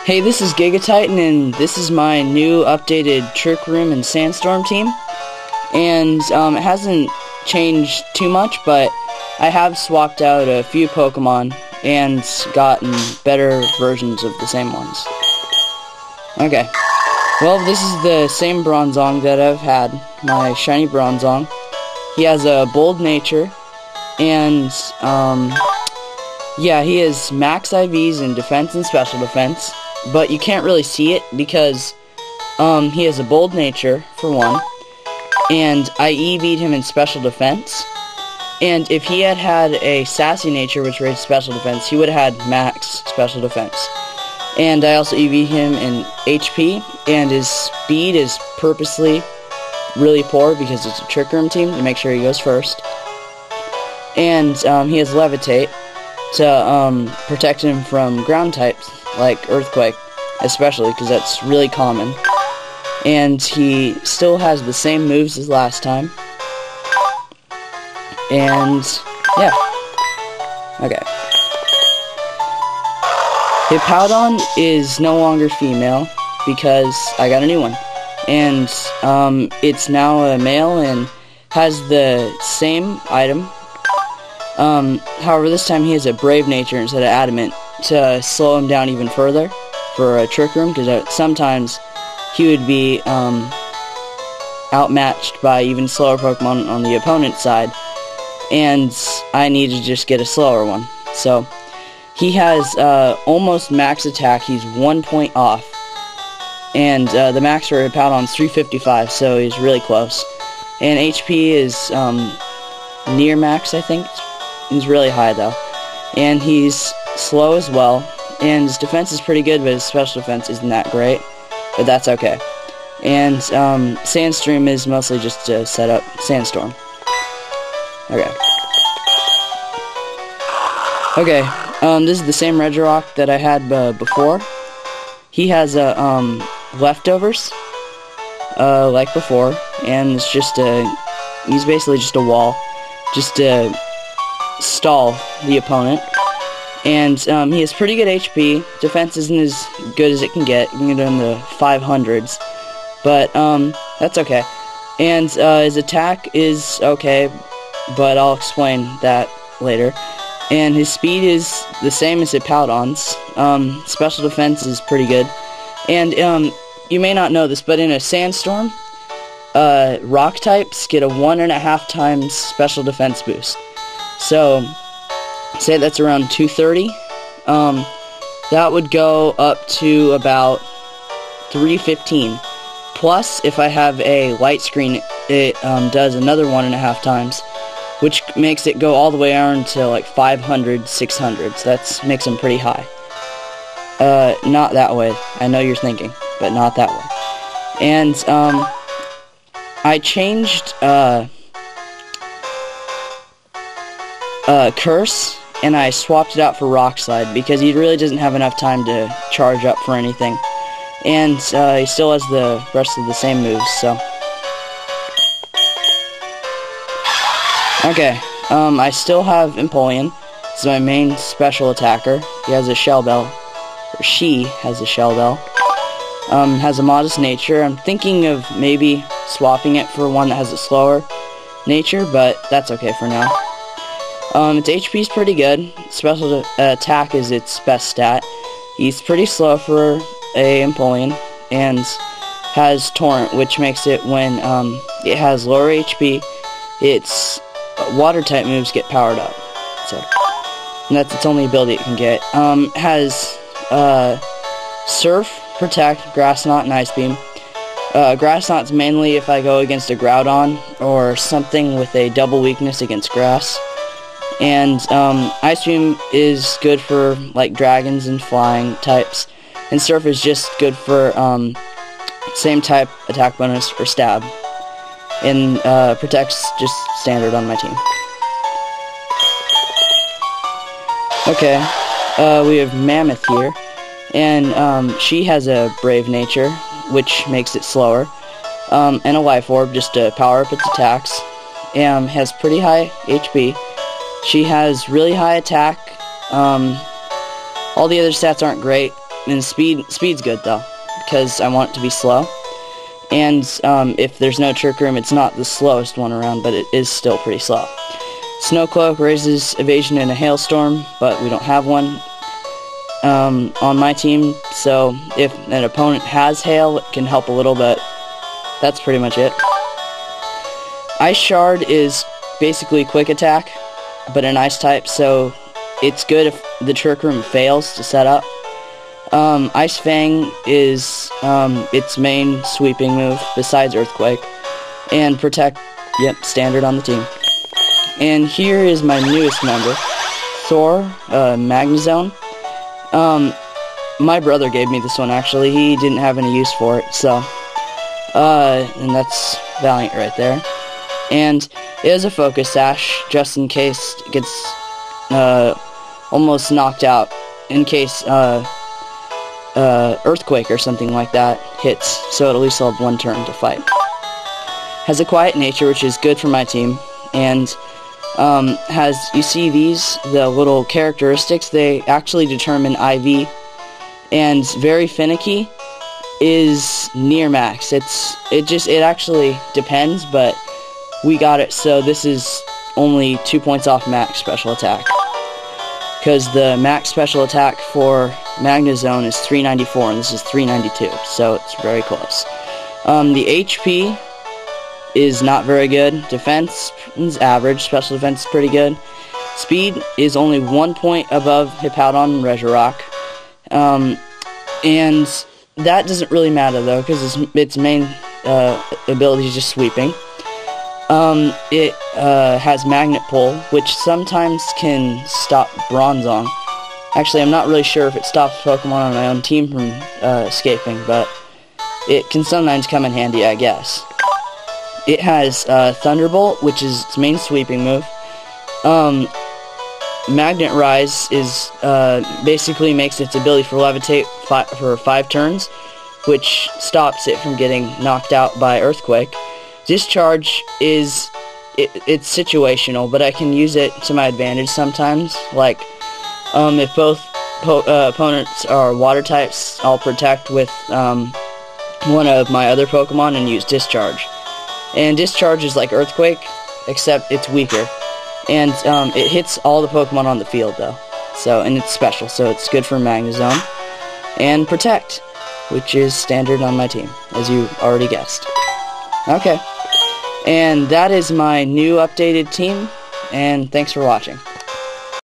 Hey, this is Gigatitan, and this is my new updated Trick Room and Sandstorm team. And it hasn't changed too much, but I have swapped out a few Pokemon and gotten better versions of the same ones. Okay. Well, this is the same Bronzong that I've had, my shiny Bronzong. He has a bold nature, and yeah, he has max IVs in defense and special defense, but you can't really see it because he has a bold nature, for one, and I EV'd him in special defense, and if he had had a sassy nature which raised special defense, he would have had max special defense. And I also EV'd him in HP, and his speed is purposely really poor because it's a Trick Room team to make sure he goes first. And he has Levitate to protect him from ground types like Earthquake, especially because that's really common. And he still has the same moves as last time. And yeah, okay. Hippowdon is no longer female because I got a new one, and it's now a male and has the same item. However, this time he has a brave nature instead of adamant to slow him down even further for a Trick Room, because sometimes he would be outmatched by even slower Pokemon on the opponent's side, and I need to just get a slower one. So he has almost max attack. He's 1 point off, and the max for Hippowdon is 355, so he's really close. And HP is near max, I think. He's really high though, and he's slow as well, and his defense is pretty good, but his special defense isn't that great, but that's okay. And Sandstorm is mostly just to set up Sandstorm. Okay. This is the same Regirock that I had before. He has leftovers, like before, and it's just he's basically just a wall, just to stall the opponent. And he has pretty good HP. Defense isn't as good as it can get. You can get in the 500s, but that's okay. And his attack is okay, but I'll explain that later. And his speed is the same as Hippowdon's. Special defense is pretty good. And you may not know this, but in a Sandstorm, rock types get a 1.5 times special defense boost. So, say that's around 230. That would go up to about 315. Plus, if I have a light screen, it does another 1.5 times, which makes it go all the way around to like 500, 600. So that makes them pretty high. Not that way. I know you're thinking, but not that way. And I changed Curse, and I swapped it out for Rock Slide because he really doesn't have enough time to charge up for anything. And he still has the rest of the same moves, so. Okay, I still have Empoleon. This is my main special attacker. He has a Shell Bell, or she has a Shell Bell. Has a modest nature. I'm thinking of maybe swapping it for one that has a slower nature, but that's okay for now. Its HP is pretty good. Special attack is its best stat. He's pretty slow for a Empoleon, and has Torrent, which makes it when it has lower HP, its water type moves get powered up. So, and that's its only ability it can get. Has Surf, Protect, Grass Knot, and Ice Beam. Grass Knot's mainly if I go against a Groudon or something with a double weakness against grass. And Ice Beam is good for like dragons and flying types, and Surf is just good for same type attack bonus for stab, and Protect's just standard on my team. Okay, we have Mammoth here, and she has a brave nature, which makes it slower, and a Life Orb just to power up its attacks, and has pretty high HP. She has really high attack. All the other stats aren't great, and speed's good though, because I want it to be slow. And if there's no Trick Room, it's not the slowest one around, but it is still pretty slow. Snow Cloak raises evasion in a hailstorm, but we don't have one on my team, so if an opponent has hail, it can help a little, but that's pretty much it. Ice Shard is basically quick attack, but an ice type, so it's good if the Trick Room fails to set up. Ice Fang is its main sweeping move, besides Earthquake. And Protect, yep, standard on the team. And here is my newest member, Thor, Magnezone. My brother gave me this one, actually. He didn't have any use for it, so... and that's Valiant right there. And it is a Focus Sash, just in case it gets, almost knocked out. In case, Earthquake or something like that hits, so at least I'll have one turn to fight. Has a quiet nature, which is good for my team, and you see these, the little characteristics, they actually determine IV, and very finicky is near max. It actually depends, but we got it, so this is only 2 points off max special attack. Because the max special attack for Magnezone is 394, and this is 392, so it's very close. The HP is not very good. Defense is average. Special defense is pretty good. Speed is only 1 point above Hippowdon and Regirock. And that doesn't really matter, though, because its main ability is just sweeping. It has Magnet Pull, which sometimes can stop Bronzong. Actually, I'm not really sure if it stops Pokemon on my own team from escaping, but it can sometimes come in handy, I guess. It has Thunderbolt, which is its main sweeping move. Magnet Rise is basically makes its ability for Levitate for 5 turns, which stops it from getting knocked out by Earthquake. Discharge is it's situational, but I can use it to my advantage sometimes. Like if both opponents are water types, I'll protect with one of my other Pokemon and use Discharge. And Discharge is like Earthquake, except it's weaker. And it hits all the Pokemon on the field, though. And it's special, so it's good for Magnezone. And Protect, which is standard on my team, as you already guessed. Okay. And that is my new updated team, and thanks for watching.